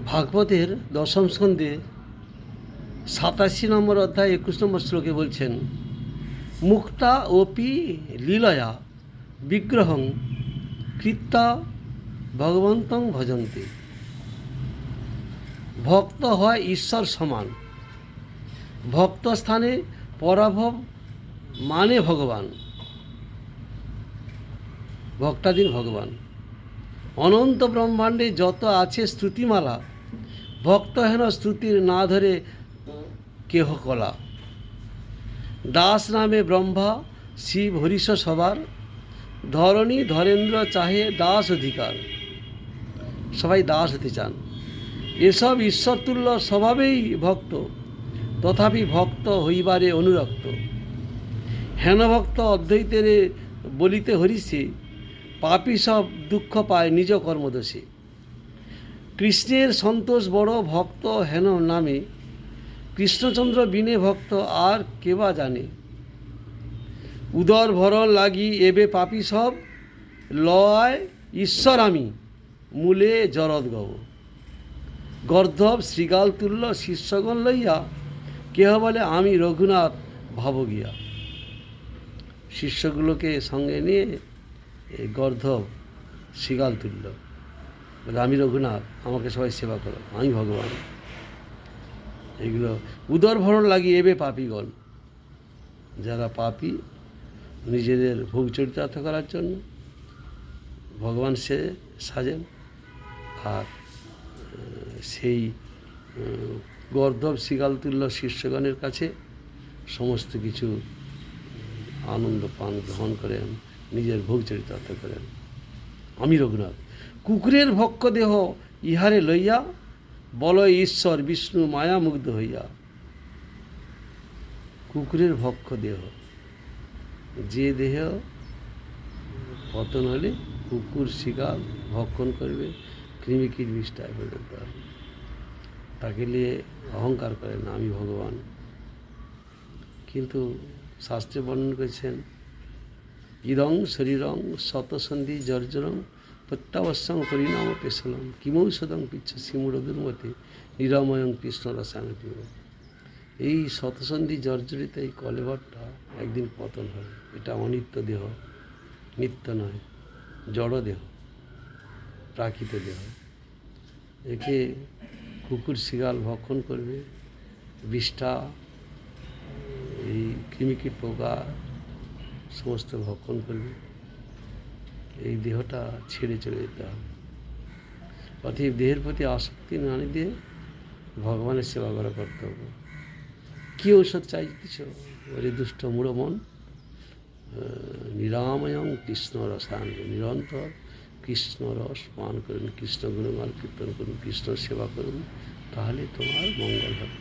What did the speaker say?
ভাগবতের দশম স্কন্ধে 87 নম্বর অধ্যায় 21 নম্বর শ্লোকে বলছেন, মুক্তা ওপি লীলয়া বিগ্রহং কৃত্তা ভগবন্তং ভজন্তে। ভক্ত হয় ঈশ্বর সমান, ভক্ত স্থানে পরাভব মানে ভগবান, ভক্তাধীন ভগবান। অনন্ত ব্রহ্মাণ্ডে যত আছে স্তুতিমালা, ভক্তহেন স্তুতির না ধরে কেহ কলা। দাস নামে ব্রহ্মা শিব হরিষ সবার, ধরণী ধরেন্দ্র চাহে দাস অধিকার। সবাই দাস হতে চান। এসব ঈশ্বরতুল্য স্বভাবেই ভক্ত, তথাপি ভক্ত হইবারে অনুরক্ত। হেন ভক্ত অদ্বৈতের বলিতে হরিষে, পাপী সব দুঃখ পায় নিজ কর্মদোষে। কৃষ্ণের সন্তোষ বড় ভক্ত হেন নামে, কৃষ্ণচন্দ্র বিনে ভক্ত আর কেবা জানে। উদর ভরণ লাগি এবে পাপী সব, লয় ঈশ্বর আমি মূলে জরদ গব। গর্ধব শৃগাল তুল্য শিষ্যগণ লইয়া, কেহ বলে আমি রঘুনাথ ভাব গিয়া। শিষ্যগুলোকে সঙ্গে নিয়ে এই গর্ধব শৃগাল তুল্য বলে আমি রঘুনাথ, আমাকে সবাই সেবা করো, আমি ভগবান। এগুলো উদর ভরণ লাগিয়ে এবে পাপীগণ, যারা পাপী নিজেদের ভোগ চরিতার্থ করার জন্য ভগবান সে সাজেন। আর সেই গর্ধব শৃগাল তুল্য শিষ্যগণের কাছে সমস্ত কিছু আনন্দ পান গ্রহণ করেন, নিজের ভোগ চরিতার্থ করেন। আমি রঘুনাথ। কুকুরের ভক্ষ দেহ ইহারে লইয়া, বলয় ঈশ্বর বিষ্ণু মায়া মুগ্ধ হইয়া। কুকুরের ভক্ষ দেহ, যে দেহ পতন হলে কুকুর শিকার ভক্ষণ করবে, কৃমিকীট বিষ্ঠায় পর্যন্ত, তাকে নিয়ে অহংকার করে না আমি ভগবান। কিন্তু শাস্ত্রে বর্ণন করেছেন, ইদং শরীরং শতসন্ধি জর্জরং প্রত্যাবশ্যং পরিণাম পেশলম কিমৌষধং পিচ্ছ শিমুরদুর্মতে নিরাময়ং কৃষ্ণ রসায়ন পিব। এই শতসন্ধি জর্জরিত এই কলেবরটা একদিন পতন হবে। এটা অনিত্য দেহ, নিত্য নয়, জড় দেহ, প্রাকৃত দেহ। একে কুকুর শিগাল ভক্ষণ করবে, বিষ্ঠা এই কৃমিকীট পোকা সমস্ত ভক্ষণ করবে। এই দেহটা ছেড়ে চলে যেতে হবে। অতএব দেহের প্রতি আসক্তি না দিয়ে ভগবানের সেবা করা কর্তব্য। কী ঔষধ চাইতেছ ওরে দুষ্ট মূঢ় মন? নিরাময়ং কৃষ্ণ রসায়ন, নিরন্তর কৃষ্ণ রস পান করুন, কৃষ্ণ গুণগান কীর্তন করুন, কৃষ্ণ সেবা করুন, তাহলে তোমার মঙ্গল হবে।